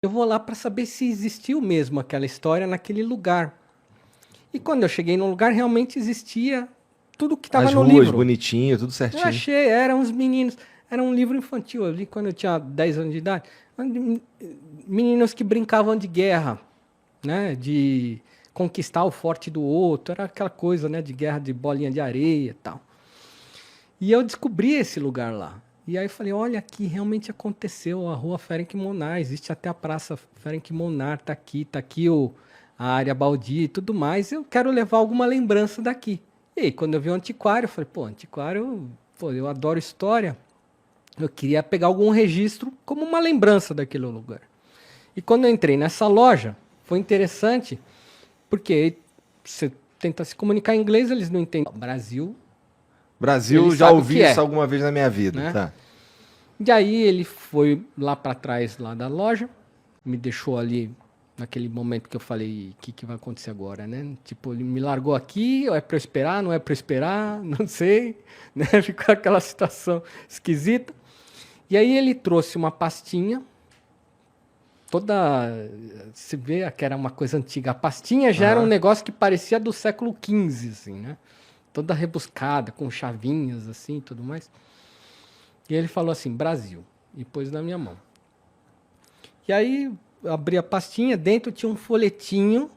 eu vou lá para saber se existiu mesmo aquela história naquele lugar. E quando eu cheguei no lugar, realmente existia tudo que estava As no ruas livro. bonitinhas, tudo Eu certinho. achei, eram uns meninos, era um livro infantil, eu li quando eu tinha 10 anos de idade. Meninos que brincavam de guerra, né? De conquistar o forte do outro, era aquela coisa, né? De guerra de bolinha de areia e tal. E eu descobri esse lugar lá. E aí eu falei, olha aqui, realmente aconteceu a rua Ferenc Monar, existe até a praça Ferenc Monar, tá aqui a área baldia e tudo mais, eu quero levar alguma lembrança daqui. E aí, quando eu vi o antiquário, eu falei, pô, antiquário, pô, eu adoro história, eu queria pegar algum registro como uma lembrança daquele lugar. E quando eu entrei nessa loja, foi interessante, porque você tenta se comunicar em inglês, eles não entendem. Brasil, ele Brasil, já sabe o ouvi que isso é, alguma vez na minha vida, né? tá? E aí ele foi lá para trás lá da loja, me deixou ali naquele momento que eu falei, o que, que vai acontecer agora, né? Tipo, ele me largou aqui, ou é para eu esperar, não é para eu esperar, não sei, né? Ficou aquela situação esquisita. E aí ele trouxe uma pastinha, toda, se vê que era uma coisa antiga. A pastinha já era um Aham. negócio que parecia do século XV, assim, né? Toda rebuscada, com chavinhas, assim, tudo mais. E ele falou assim, Brasil, e pôs na minha mão. E aí eu abri a pastinha, dentro tinha um folhetinho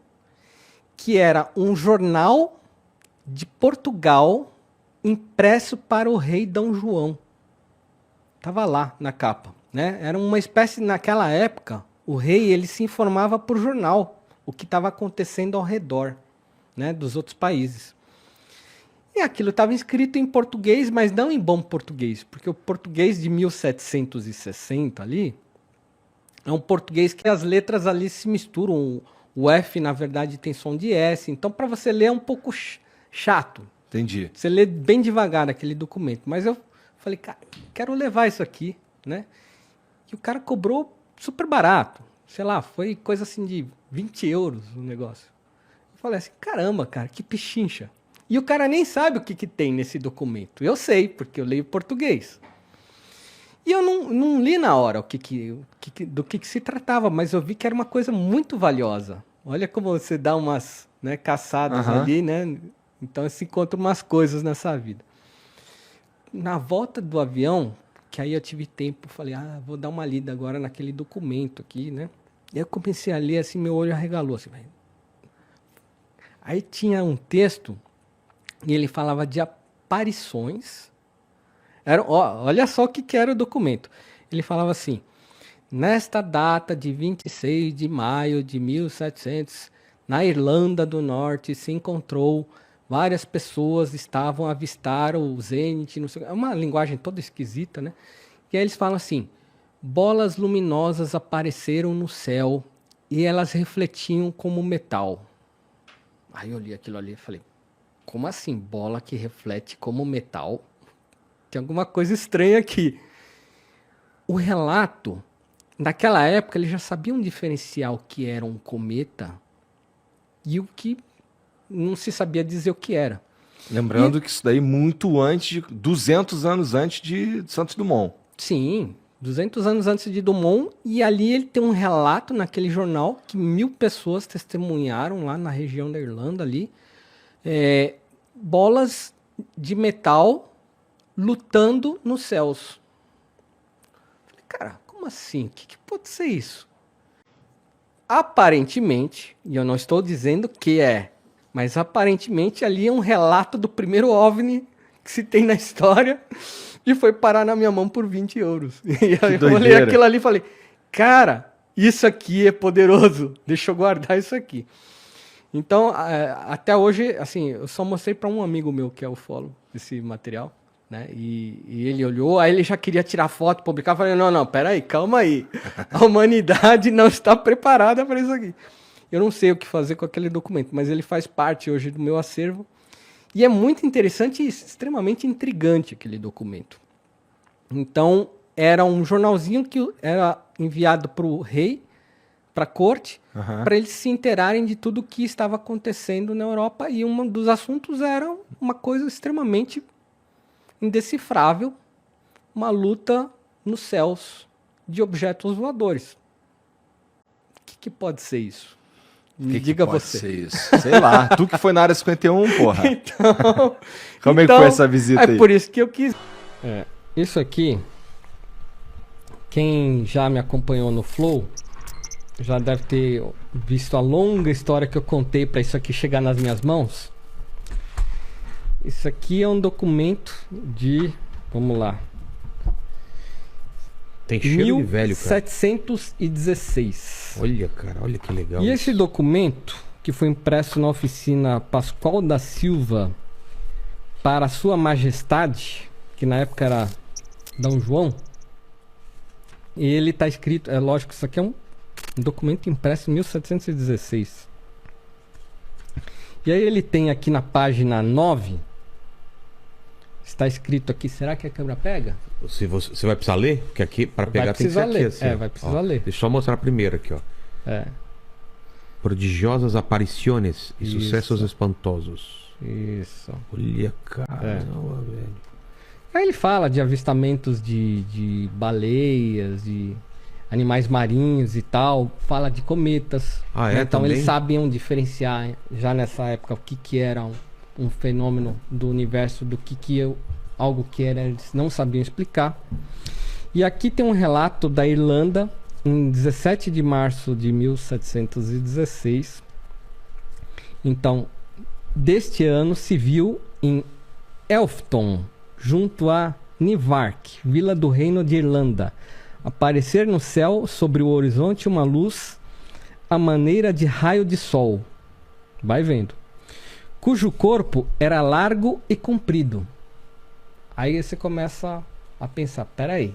que era um jornal de Portugal impresso para o rei Dom João. Tava lá na capa, né? Era uma espécie, naquela época, o rei ele se informava por jornal o que estava acontecendo ao redor, né, dos outros países. E aquilo estava escrito em português, mas não em bom português, porque o português de 1760 ali é um português que as letras ali se misturam. O F, na verdade, tem som de S. Então, para você ler é um pouco chato. Entendi. Você lê bem devagar aquele documento. Mas eu falei, cara, quero levar isso aqui, né? E o cara cobrou super barato. Sei lá, foi coisa assim de 20 euros o negócio. Eu falei assim, caramba, cara, que pichincha. E o cara nem sabe o que, que tem nesse documento. Eu sei, porque eu leio português. E eu não li na hora do que se tratava, mas eu vi que era uma coisa muito valiosa. Olha como você dá umas, né, caçadas Aham. ali, né? Então você encontra umas coisas nessa vida. Na volta do avião, que aí eu tive tempo, falei, vou dar uma lida agora naquele documento aqui, né? E aí eu comecei a ler, assim, meu olho arregalou, assim. Aí tinha um texto, e ele falava de aparições. Olha só o que, que era o documento. Ele falava assim, nesta data de 26 de maio de 1700, na Irlanda do Norte, se encontrou várias pessoas estavam a avistar o zênite, não sei, é uma linguagem toda esquisita, né? E aí eles falam assim: bolas luminosas apareceram no céu e elas refletiam como metal. Aí eu li aquilo ali e falei: como assim, bola que reflete como metal? Tem alguma coisa estranha aqui. O relato, naquela época, eles já sabiam diferenciar o que era um cometa e o que não se sabia dizer o que era. E, Lembrando que isso daí muito antes, 200 anos antes de Santos Dumont. sim, 200 anos antes de Dumont, e ali ele tem um relato naquele jornal que 1.000 pessoas testemunharam lá na região da Irlanda ali, é, bolas de metal lutando nos céus. Falei, cara, como assim? O que pode ser isso? Aparentemente, e eu não estou dizendo que é, mas aparentemente ali é um relato do primeiro OVNI que se tem na história e foi parar na minha mão por 20 euros. E Que aí eu olhei doideira. aquilo ali e falei, cara, isso aqui é poderoso, deixa eu guardar isso aqui. Então, até hoje, assim, eu só mostrei para um amigo meu que é ufólogo esse material, né? E ele olhou, aí ele já queria tirar foto, publicar. Eu falei, não, não, peraí, calma aí. A humanidade não está preparada para isso aqui. Eu não sei o que fazer com aquele documento, mas ele faz parte hoje do meu acervo. E é muito interessante e extremamente intrigante aquele documento. Então, era um jornalzinho que era enviado para o rei, para a corte, Aham. para eles se interarem de tudo o que estava acontecendo na Europa. E um dos assuntos era uma coisa extremamente indecifrável, uma luta nos céus de objetos voadores. que pode ser isso? O Me que diga pode você. ser isso? Sei lá. Tu que foi na área 51, porra. Então, Como é que foi essa visita aí? É por isso que eu quis. Isso aqui, quem já me acompanhou no Flow, já deve ter visto a longa história que eu contei para isso aqui chegar nas minhas mãos. Isso aqui é um documento de... Vamos lá. Tem cheiro de velho, cara. 1716. Olha, cara, olha que legal. E isso. esse documento, que foi impresso na oficina Pascoal da Silva para Sua Majestade, que na época era D. João, e ele está escrito, é lógico, isso aqui é um documento impresso em 1716. E aí ele tem aqui na página 9, está escrito aqui, será que a câmera pega? Você vai precisar ler? Porque aqui, para pegar, tem que ser precisar aqui. ler. Assim, É, ó. vai precisar Ó, ler. Deixa eu só mostrar primeiro aqui, ó. É, Prodigiosas aparições e Isso. sucessos espantosos. isso. Olha, caramba, velho. Aí ele fala de avistamentos de baleias, de animais marinhos e tal. Fala de cometas. Ah, é? Então Também? eles sabiam diferenciar já nessa época o que era um fenômeno do universo do algo que era, eles não sabiam explicar. E aqui tem um relato da Irlanda em 17 de março de 1716. Então, deste ano se viu em Elfton, junto a Nivark, vila do Reino de Irlanda, aparecer no céu sobre o horizonte uma luz à maneira de raio de sol. Vai vendo. Cujo corpo era largo e comprido. Aí você começa a pensar, peraí,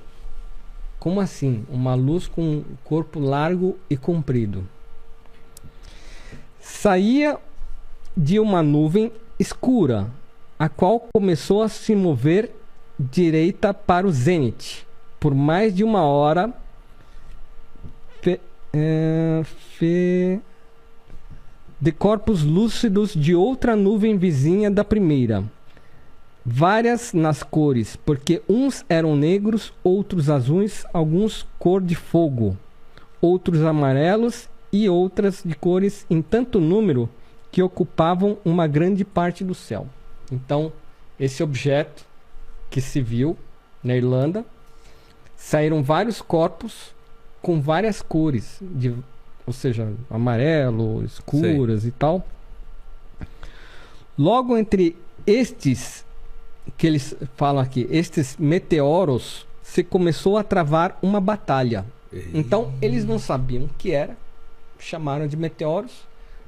como assim? Uma luz com um corpo largo e comprido. Saía de uma nuvem escura, a qual começou a se mover direita para o zênite. Por mais de uma hora, de corpos lúcidos de outra nuvem vizinha da primeira. Várias nas cores, porque uns eram negros, outros azuis, alguns cor de fogo, outros amarelos e outras de cores em tanto número que ocupavam uma grande parte do céu. Então, esse objeto que se viu na Irlanda, saíram vários corpos com várias cores, ou seja, amarelo, escuras e tal. Logo entre estes que eles falam aqui, estes meteoros, se começou a travar uma batalha. Então, eles não sabiam o que era, chamaram de meteoros,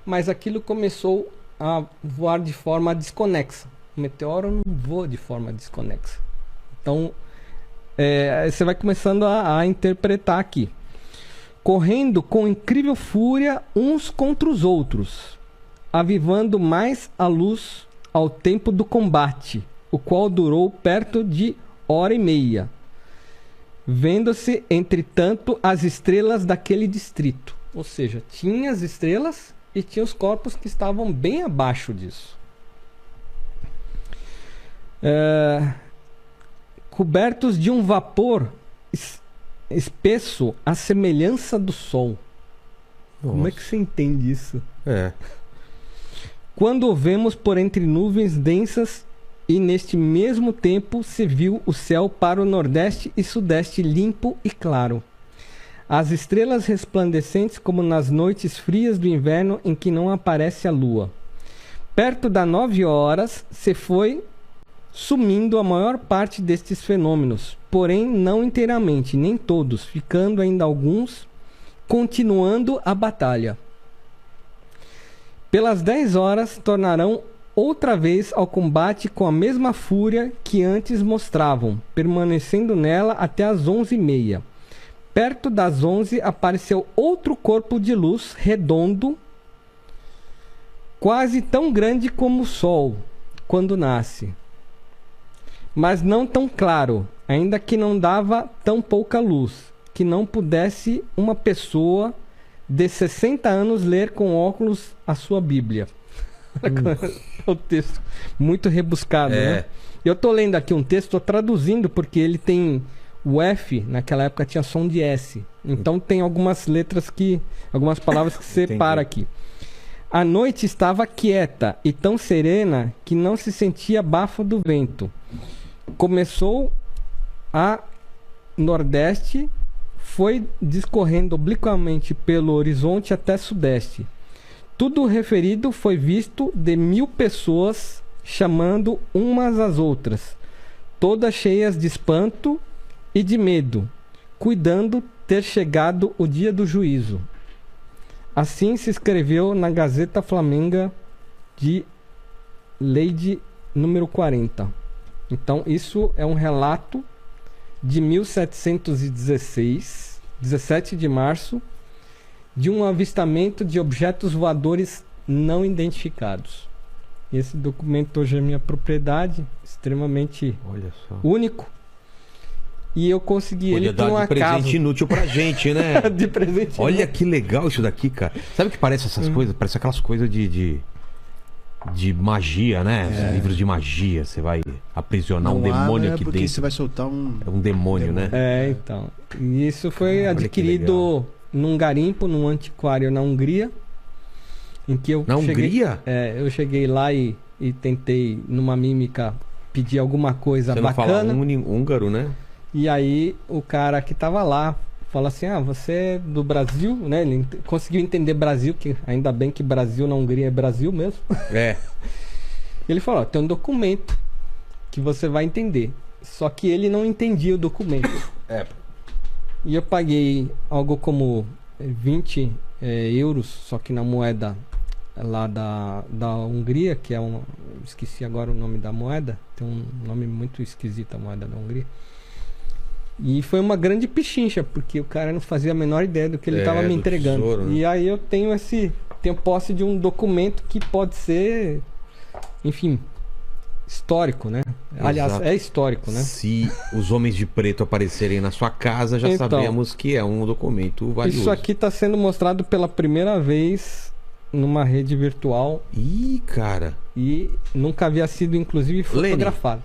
mas aquilo começou a voar de forma desconexa. O meteoro não voa de forma desconexa. Então, você vai começando a interpretar aqui. Correndo com incrível fúria uns contra os outros, avivando mais a luz ao tempo do combate, o qual durou perto de hora e meia, vendo-se, entretanto, as estrelas daquele distrito. Ou seja, tinha as estrelas e tinha os corpos que estavam bem abaixo disso. Cobertos de um vapor espesso à semelhança do sol. Nossa. Como é que você entende isso? Quando o vemos por entre nuvens densas, e neste mesmo tempo se viu o céu para o nordeste e sudeste limpo e claro. As estrelas resplandecentes como nas noites frias do inverno em que não aparece a lua. Perto das 9 horas se foi sumindo a maior parte destes fenômenos, porém não inteiramente, nem todos, ficando ainda alguns, continuando a batalha. Pelas 10 horas tornarão outra vez ao combate com a mesma fúria que antes mostravam, permanecendo nela até as 11h30. Perto das 11 apareceu outro corpo de luz redondo, quase tão grande como o sol quando nasce, mas não tão claro, ainda que não dava tão pouca luz, que não pudesse uma pessoa de 60 anos ler com óculos a sua Bíblia. O texto muito rebuscado, né? Eu tô lendo aqui um texto, tô traduzindo porque ele tem O F, naquela época, tinha som de S. Então tem algumas letras que... Algumas palavras que separa aqui. A noite estava quieta e tão serena que não se sentia bafo do vento. Começou a nordeste, foi discorrendo obliquamente pelo horizonte até sudeste. Tudo referido foi visto de 1000 pessoas chamando umas às outras, todas cheias de espanto e de medo, cuidando ter chegado o dia do juízo. Assim se escreveu na Gazeta Flamenga de Lei número 40. Então isso é um relato de 1716, 17 de março, de um avistamento de objetos voadores não identificados. Esse documento hoje é minha propriedade, extremamente Olha só. único. E eu consegui Podia ele por dar um de presente acaso. inútil pra gente, né? De presente Olha inútil. que legal isso daqui, cara. Sabe o que parece essas coisas? Parece aquelas coisas de magia, né? Livros de magia. Você vai aprisionar um demônio aqui porque dentro. você vai soltar um... É um demônio, né? É, então. E isso foi Olha que adquirido num garimpo, num antiquário na Hungria. Em que eu Na cheguei, Hungria? eu cheguei lá e tentei, numa mímica, pedir alguma coisa Você não fala bacana. húngaro, né? E aí o cara que tava lá fala assim: ah, você é do Brasil, né? Ele conseguiu entender Brasil, que ainda bem que Brasil na Hungria é Brasil mesmo. É. Ele falou: ó, tem um documento que você vai entender. Só que ele não entendia o documento. É. E eu paguei algo como 20 euros, só que na moeda lá da Hungria, que é um... Esqueci agora o nome da moeda. Tem um nome muito esquisito, a moeda da Hungria. E foi uma grande pichincha, porque o cara não fazia a menor ideia do que ele estava me do entregando. tesouro, né? E aí eu tenho posse de um documento que pode ser, enfim, histórico, né? Aliás, Exato. é histórico, né? Se os homens de preto aparecerem na sua casa, já Então, sabemos que é um documento valioso. Isso aqui está sendo mostrado pela primeira vez numa rede virtual Ih, cara. e nunca havia sido, inclusive, Lene, fotografado.